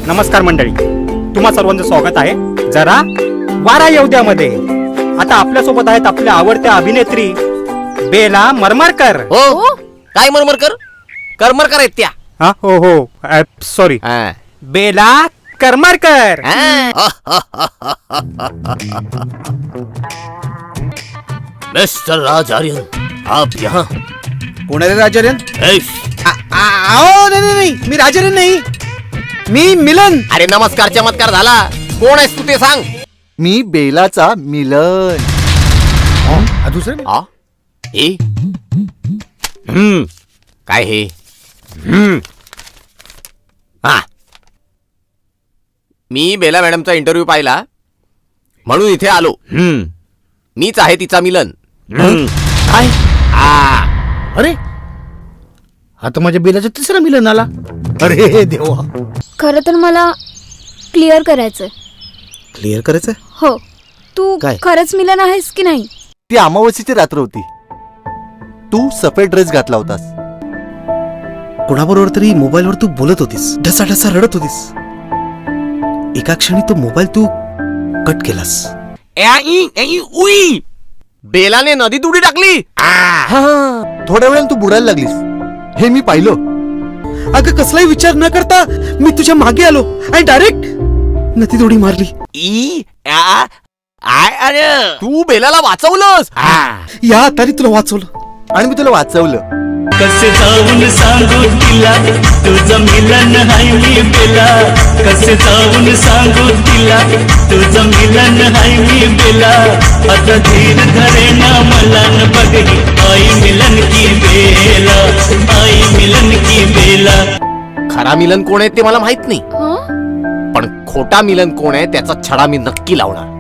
नमस्कार मंडळी, तुम्हा सर्वांचं स्वागत आहे जरा वारा येवद्यामध्ये. आता आपल्यासोबत आहेत आपल्या आवडत्या अभिनेत्री बेला मरमरकर. हो काय मरमरकर? करमरकर आहेत त्या. हा हो हो सॉरी, बेला करमरकर. मिस्टर राज आर्यन, आप यहाँ? कोण आहे रे राजार्यन? नाही, मी राजार्यन नाही, मी मिलन. अरे नमस्कार चमत्कार झाला. कोण आहेस तू ते सांग. मी बेलाचा मिलन. हा दुसरे हे काय हे? हा, मी बेला मॅडमचा इंटरव्ह्यू पाहिला म्हणून इथे आलो. मीच आहे तिचा मिलन. काय? अरे आता माझ्या बेलाचा तिसरा मिलन आला. अरे देवा. खरं तर मला क्लिअर करायचंय. क्लिअर करायचं? हो, तू काय? खरंच मिलन आहेस की नाही? ती अमावस्येची रात्र होती. तू सफेद ड्रेस घातला होतास. कोणाबरोबर तरी मोबाईलवर तू बोलत होतीस, ढसा ढसा रडत होतीस. एका क्षणी तो मोबाईल तू कट केलास. बेलाने नदीत उडी टाकली. थोड्या वेळाने तू बुडायला लागलीस, हे मी पाहिलं. अगं कसलाही विचार न करता मी तुझ्या मागे आलो आणि डायरेक्ट नदीत उडी मारली. तू बेलाला वाचवलंस. या हाताने तुला वाचवलं आणि मी तुला वाचवलं. कसे जाऊन सांगू तिला तुझं मिलन हाय मी बेला. कसे जाऊन सांगू तिला तुझं मिलन हाय मी बेला. आता धीर धरे ना मला न बघी आई मिलन की बेला. आई मिलन की बेला. खरा मिलन कोण आहे ते मला माहित नाही, हं? पण खोटा मिलन कोण आहे त्याचा छडा मी नक्की लावणार.